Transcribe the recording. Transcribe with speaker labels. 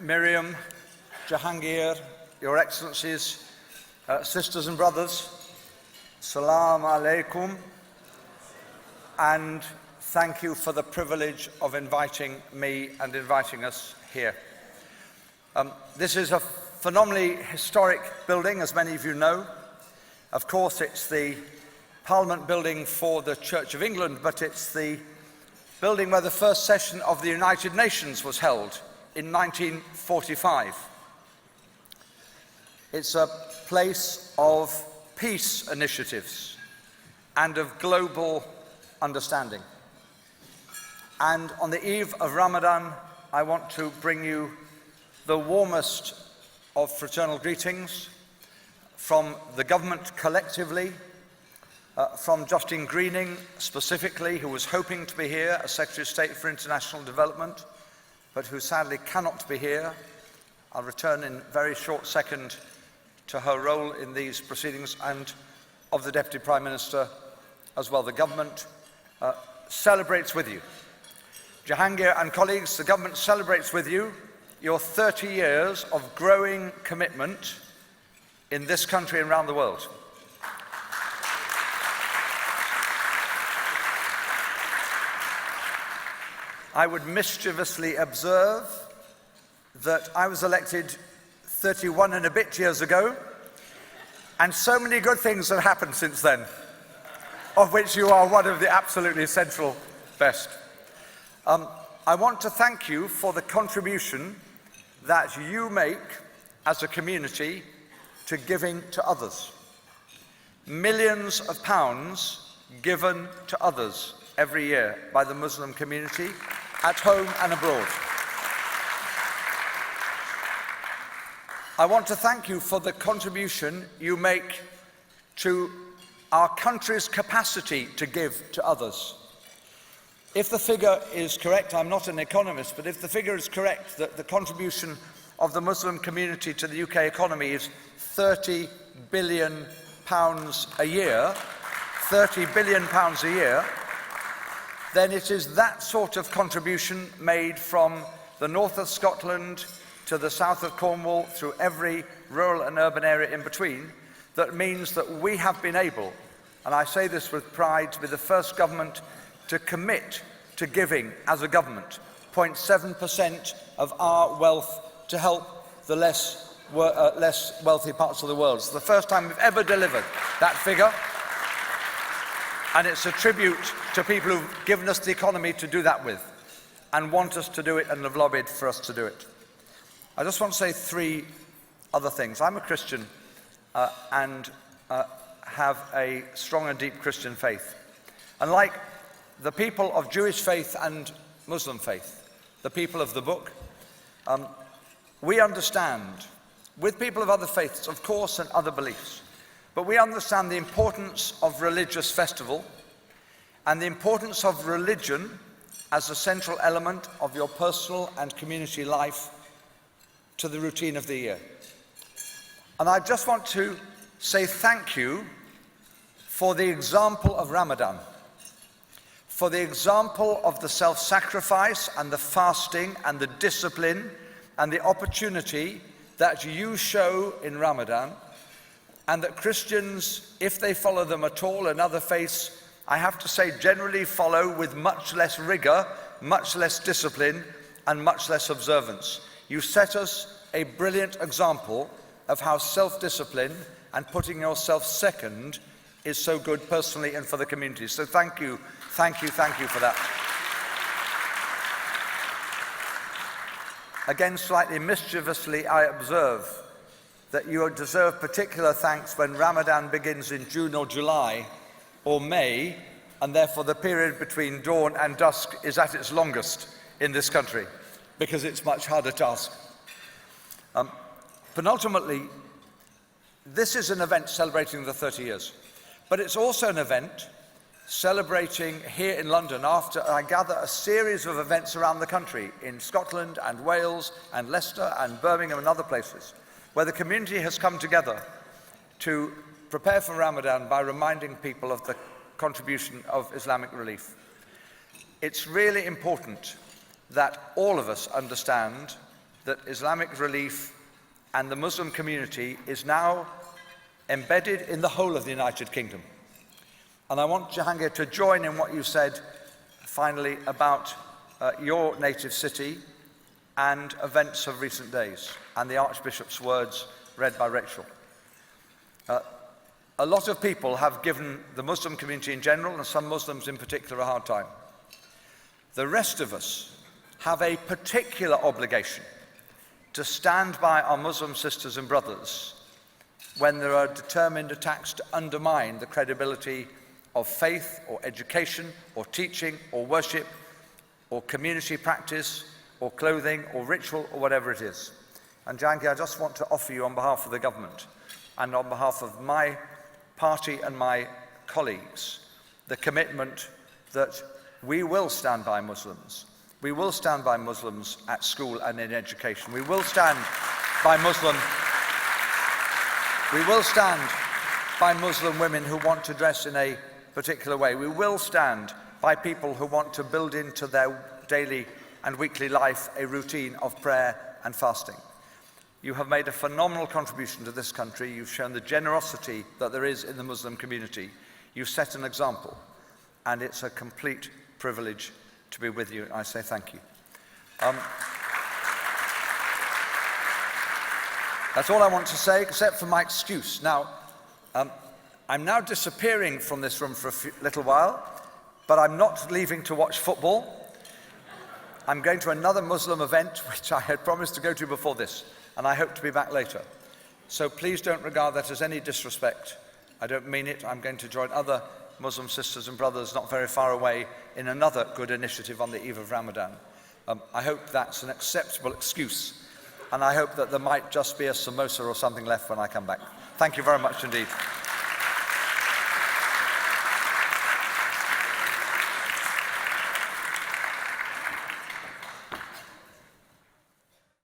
Speaker 1: Miriam, Jahangir, Your Excellencies, sisters and brothers, Salam alaikum, and thank you for the privilege of inviting me and inviting us here. This is a phenomenally historic building, as many of you know. Of course, it's the Parliament building for the Church of England, but it's the building where the first session of the United Nations was held in 1945. It's a place of peace initiatives and of global understanding. And on the eve of Ramadan, I want to bring you the warmest of fraternal greetings from the government collectively, from Justine Greening specifically, who was hoping to be here as Secretary of State for International Development, but who sadly cannot be here. I'll return in a very short second to her role in these proceedings, and of the Deputy Prime Minister as well. The government celebrates with you. Jahangir and colleagues, the government celebrates with you your 30 years of growing commitment in this country and around the world. I would mischievously observe that I was elected 31 and a bit years ago, and so many good things have happened since then, of which you are one of the absolutely central best. I want to thank you for the contribution that you make as a community to giving to others. Millions of pounds given to others every year by the Muslim community at home and abroad. I want to thank you for the contribution you make to our country's capacity to give to others. If the figure is correct, I'm not an economist, but if the figure is correct that the contribution of the Muslim community to the UK economy is £30 billion a year, £30 billion a year, then it is that sort of contribution made from the north of Scotland to the south of Cornwall, through every rural and urban area in between, that means that we have been able, and I say this with pride, to be the first government to commit to giving as a government 0.7% of our wealth to help the less wealthy parts of the world. It's the first time we've ever delivered that figure, and it's a tribute to people who've given us the economy to do that with and want us to do it and have lobbied for us to do it. I just want to say three other things. I'm a Christian and have a strong and deep Christian faith. And like the people of Jewish faith and Muslim faith, the people of the book, we understand, with people of other faiths, of course, and other beliefs, but we understand the importance of religious festival and the importance of religion as a central element of your personal and community life to the routine of the year. And I just want to say thank you for the example of Ramadan, for the example of the self-sacrifice and the fasting and the discipline and the opportunity that you show in Ramadan, and that Christians, if they follow them at all, and other faiths, I have to say, generally follow with much less rigor, much less discipline, and much less observance. You set us a brilliant example of how self-discipline and putting yourself second is so good personally and for the community. So thank you for that. Again, slightly mischievously, I observe that you deserve particular thanks when Ramadan begins in June or July or May, and therefore the period between dawn and dusk is at its longest in this country, because it's much harder to ask. Penultimately, this is an event celebrating the 30 years, but it's also an event celebrating here in London after, I gather, a series of events around the country, in Scotland and Wales and Leicester and Birmingham and other places, where the community has come together to prepare for Ramadan by reminding people of the contribution of Islamic relief. It's really important that all of us understand that Islamic relief and the Muslim community is now embedded in the whole of the United Kingdom. And I want Jahangir to join in what you said finally about your native city and events of recent days and the Archbishop's words read by Rachel. A lot of people have given the Muslim community in general and some Muslims in particular a hard time. The rest of us have a particular obligation to stand by our Muslim sisters and brothers when there are determined attacks to undermine the credibility of faith or education or teaching or worship or community practice or clothing or ritual or whatever it is. And Jahangir, I just want to offer you on behalf of the government and on behalf of my party and my colleagues the commitment that we will stand by Muslims. We will stand by Muslims at school and in education. We will stand by Muslim women who want to dress in a particular way. We will stand by people who want to build into their daily and weekly life a routine of prayer and fasting. You have made a phenomenal contribution to this country. You've shown the generosity that there is in the Muslim community. You've set an example, and it's a complete privilege to be with you. I say thank you. That's all I want to say, except for my excuse. Now, I'm now disappearing from this room for a little while, but I'm not leaving to watch football. I'm going to another Muslim event, which I had promised to go to before this, and I hope to be back later. So please don't regard that as any disrespect. I don't mean it. I'm going to join other Muslim sisters and brothers not very far away in another good initiative on the eve of Ramadan. I hope that's an acceptable excuse, and I hope that there might just be a samosa or something left when I come back. Thank you very much indeed.